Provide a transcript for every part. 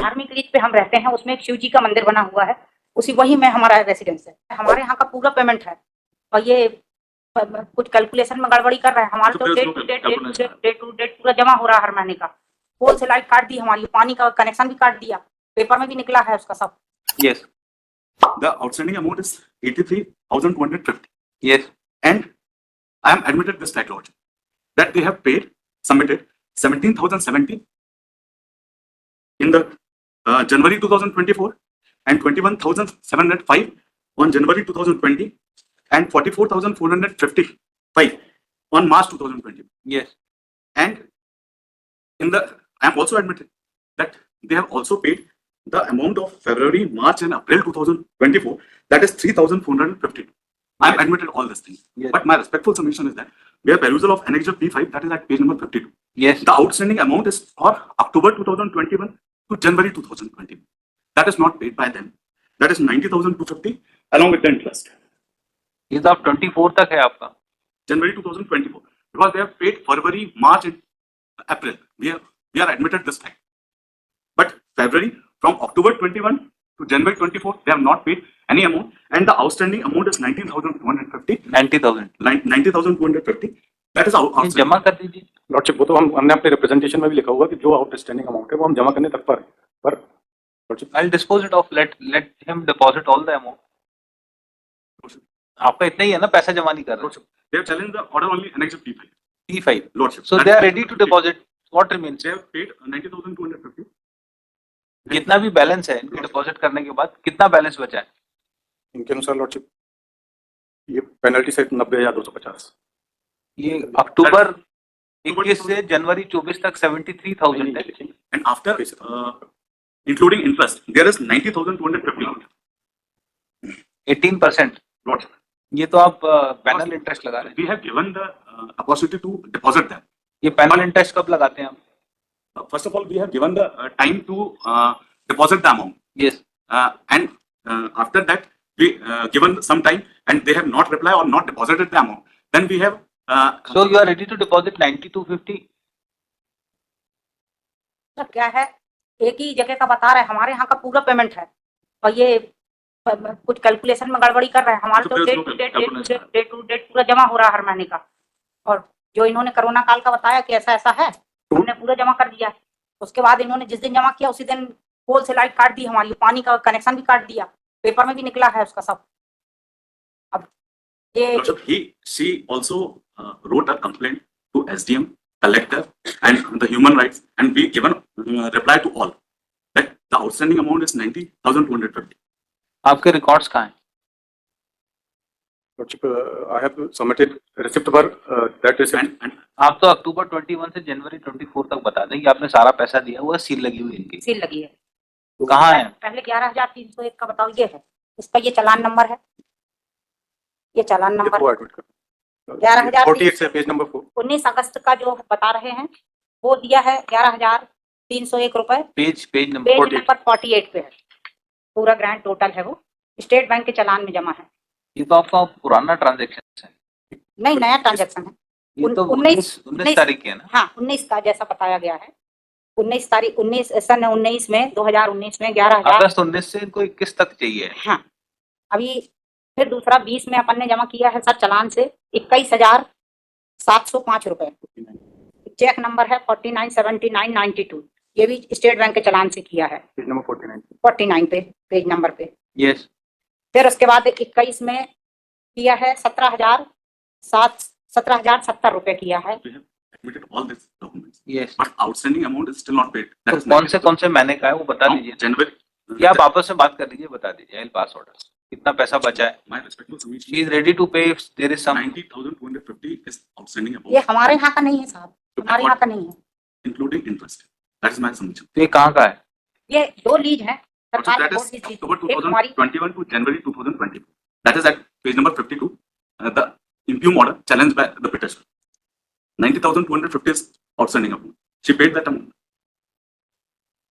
धार्मिक लीज पे हम रहते हैं, उसमें एक शिव जी का मंदिर बना हुआ है, उसी वही में हमारा रेसिडेंस है। हमारे यहाँ का पूरा पेमेंट है और ये कुछ कैलकुलेशन में गड़बड़ी कर रहा है। हमारे तो डेट टू डेट पूरा जमा हो रहा है हर महीने का। पोल से लाइट काट दी हमारी, पानी का कनेक्शन भी काट दिया, पेपर में भी निकला है उसका सब। Yes. The outstanding amount is 83,250. Yes. And I am admitted this title order that they have paid, submitted 17,070 in the January 2024 and 21,705 on January 2020 and 44,455 on March 2020. Yes. And I am also admitted that they have also paid the amount of February, March and April 2024, that is 3,450. I am admitted all these things. Yes. But my respectful submission is that we have perusal of Annex P5, that is at page number 52. Yes. The outstanding amount is for October 2021 to January 2021. That is not paid by them. That is 90,250 along with the interest. ये तो आप 24 तक है आपका January 2024, because they have paid February, March and April. We are admitted this time. But February, from October 21 to January 24, they have not paid any amount, and the outstanding amount is 19,250. 90,000 90,250. That is outstanding. जमा कर दीजिए lordship. वो तो हमने अपने representation में भी लिखा हुआ कि जो आउटस्टैंडिंग अमाउंट है वो हम जमा करने तक पर lordship I'll dispose it off. Let him deposit all the amount. आपका इतना ही है ना, पैसा जमा नहीं कर रहे। They have challenged the order only Annex P5. P5. Lordship. So they are ready to deposit. What remains? They have paid 90,250. कितना भी बैलेंस है इनके डिपॉजिट करने के बाद, कितना बैलेंस बचा है? इनके अनुसार लॉर्डशिप ये पेनल्टी से 90,250। ये अक्टूबर 21 से जनवरी 24 तक 73,000 है। And after including interest, there is 90,250. 18%। Lordship. ये तो आप पैनल इंटरेस्ट लगा रहे हैं। We have given the opportunity to deposit them. ये पैनल इंटरेस्ट कब लगाते हैं आप? First of all, we have given the time to deposit the amount. Yes. And after that, we given some time, and they have not replied or not deposited the amount. Then we have. So you are ready to deposit 90,250? क्या है, एक ही जगह का बता रहे हैं, हमारे यहाँ का पूरा पेमेंट है और ये कुछ कैलकुलेशन में गड़बड़ी कर रहे हैं। हमारे तो डेट टू डेट पूरा जमा हो रहा है हर महीने का। और जो इन्होंने कोरोना काल का बताया कि ऐसा ऐसा है, हमने पूरा जमा कर दिया। उसके बाद इन्होंने जिस दिन जमा किया उसी दिन पोल से लाइट काट दी हमारी, पानी का कनेक्शन भी काट दिया, पेपर में भी निकला है उसका सब। अब ये she also wrote a complaint to SDM, collector, and the human rights, and we given reply to all that the outstanding amount is 90,250. आपके रिकॉर्ड्स कहाँ हैं? Lordship I have submitted receipt for that receipt. And आप तो अक्टूबर 21 से जनवरी 24 तक बता दें कि आपने सारा पैसा दिया हुआ, सील लगी हुई इनकी। सील लगी है। कहाँ है? पहले 11,301 का बताओ, ये है, इसका ये चालान नंबर है, ये चालान नंबर 11,048 से पेज नंबर 4। 19 अगस्त का जो बता रहे हैं वो दिया है 11,301 रुपए। पेज नंबर 48 पे है, पूरा ग्रैंड टोटल है, वो स्टेट बैंक के चालान में जमा है। ये तो आपका पुराना ट्रांजैक्शन है। नहीं, नया ट्रांजैक्शन है। ये तो 19 तारीख की है ना? हाँ, 19 का जैसा बताया गया है। 19 तारीख 19 सन 19 में 2019 में 11,000 अगस्त 19 से इनको 21 तक चाहिए। हाँ, अभी फिर दूसरा 20 में अपन ने जमा किया है सर चालान से 21,705 रुपए। चेक नंबर है 497992, ये भी स्टेट बैंक के चालान से किया है, पेज नंबर 49 पे, पेज नंबर पे। यस। फिर उसके बाद 21 में किया है 17,070 रुपए किया है। admitted all these documents. Yes. But outstanding amount is still not paid. तो कौन से महीने का है वो बता दीजिए। January. या आप आपस में बात कर लीजिए, बता दीजिए। I'll pass order. कितना पैसा बचा है? My respectful submission. She is ready to pay if there is some. 90,250 is outstanding amount. ये हमारे यहाँ का नहीं है साहब, हमारे यहाँ का नहीं है, including interest. That is my submission. तो ये कहाँ का है? ये दो लीज है। Also, that is October 2021 to January 2020. That is at page number 52. The impugned order challenged by the petitioner. 90,250 is outstanding amount. She paid that amount.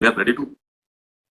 We are ready to.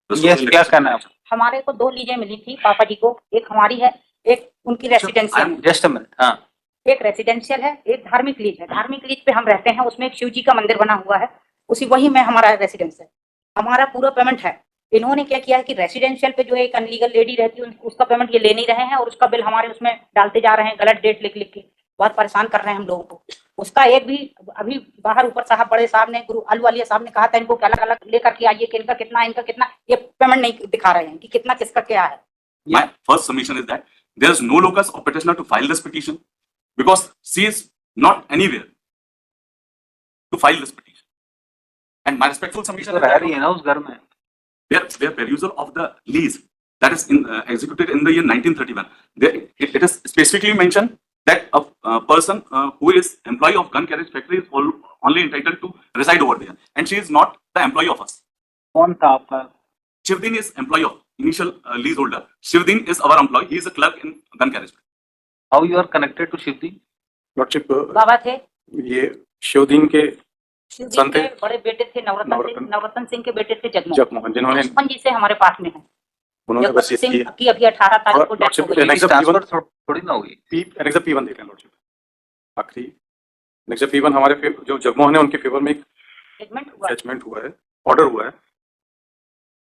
Yes, क्या करना है? हमारे को दो लीजें मिली थी पापा जी को, एक हमारी है, एक उनकी रेसिडेंशियल। Just a minute. हाँ। एक रेसिडेंशियल है, एक धार्मिक लीज है। धार्मिक लीज पे हम रहते हैं, उसमें एक शिव जी का मंदिर बना हुआ है, उसी वही में हमारा रेसिडेंस है। हमारा पूरा पेमेंट है इन्होंने क्या किया है कि रेसिडेंशियल पे जो है एक अनलीगल लेडी रहती है उसका पेमेंट ये ले नहीं रहे हैं और उसका बिल हमारे उसमें डालते जा रहे हैं, गलत डेट लिख लिख के बहुत परेशान कर रहे हैं हम लोगों को। उसका एक भी अभी बाहर ऊपर साहब बड़े साहब ने गुरु अलवालिया साहब ने कहा था इनको अलग अलग लेकर के आइए कि इनका कितना ये पेमेंट नहीं दिखा रहे हैं कि कितना किसका क्या है। My first submission is that there is no locus of petitioner to file this petition because she is not anywhere to file this petition. And my respectful submission तो is रह that रही है ना उस घर में। their perusal of the lease that is executed in the year 1931, it is specifically mentioned that a person who is employee of gun carriage factory is only entitled to reside over there, and she is not the employee of us. कौन था आपका? Shivdin is employee of initial leaseholder. Shivdin is our employee. He is a clerk in gun carriage. How you are connected to Shivdi? Lordship बाबा थे ये शिवदीन के शिवजी संत के बड़े बेटे थे नवरत्न सिंह के बेटे थे जगमोहन, जिन्होंने बचपन जी से हमारे पास में है। उन्होंने जगमोहन वसीयत सिंह की की अभी 18 तारीख को और डेथ हो लॉर्डशिप गई। नेक्स्ट ट्रांसफर थोड़ी ना हुई। एनेक्स P1 देख रहे हैं लॉर्डशिप, आखिरी नेक्स्ट P1 हमारे जो जगमोहन है उनके फेवर में एक जजमेंट हुआ जजमेंट हुआ है, ऑर्डर हुआ है।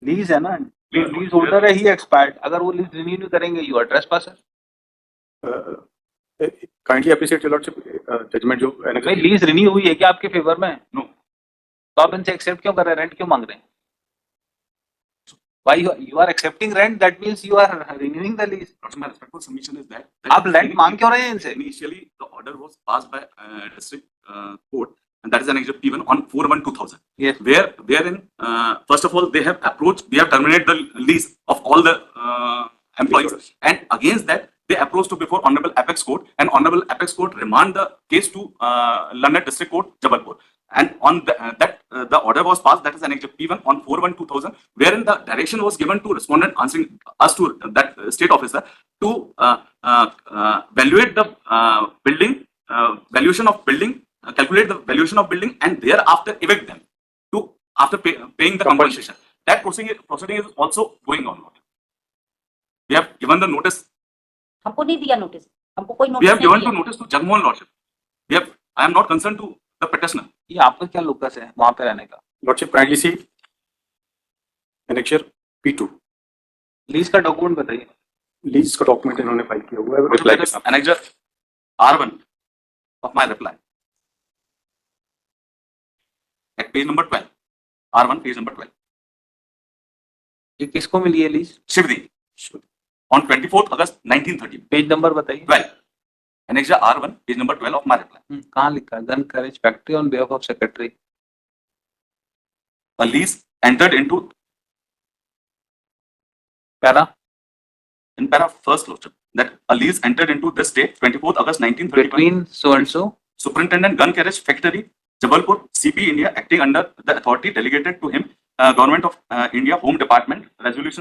लीज है ना, लीज होल्डर है, ही एक्सपायर्ड। अगर वो लीज रिन्यू नहीं करेंगे you are trespasser. Kindly appreciate your lordship judgement जो भाई लीज रिन्यू हुई है क्या आपके फेवर में? No. तो आप इनसे एक्सेप्ट क्यों कर रहे हैं? रेंट क्यों मांग रहे हैं? Why you are accepting rent? That means you are renewing the lease. Also, my respectful submission is that आप रेंट मांग क्यों रहे हैं इनसे? initially the order was passed by district court, and that is an exhibit P1 on 4/1/2000. Yes. Wherein first of all they have terminated the lease of all the employees, and against that they approached to before Honorable Apex Court, and Honorable Apex Court remand the case to London District Court, Jabalpur. And on the order was passed, that is an exhibit P1 on 4/1/2000, wherein the direction was given to respondent answering us to that state officer to valuate the building, valuation of building, calculate the valuation of building, and thereafter evict them to after paying the compensation. That proceeding is also going on. We have given the notice. हमको नहीं दिया notice, हमको कोई We notice have नहीं given दिया। the notice to Jagmohan Lordship. I am not concerned to the petitioner. ये आपका क्या लोकस है वहां पे रहने का? लॉर्डशिप काइंडली सी एनेक्चर P2 लीज का डॉक्यूमेंट बताइए। लीज का डॉक्यूमेंट इन्होंने फाइल किया हुआ है रिप्लाई के साथ। Annexure R1 of my reply at page number 12. R1 page number 12. ये किसको मिली है lease? Shivdi on 24th August 1930. Page number बताइए। 12. Annexure R1 page number 12 of my reply. कहाँ लिखा है? Gun carriage factory on behalf of secretary. A lease entered into para in para first Lordship that a lease entered into this date 24th August 1931. Between so and so Superintendent Gun Carriage Factory, Jabalpur, CP India, acting under the authority delegated to him, Government of India, Home Department, Resolution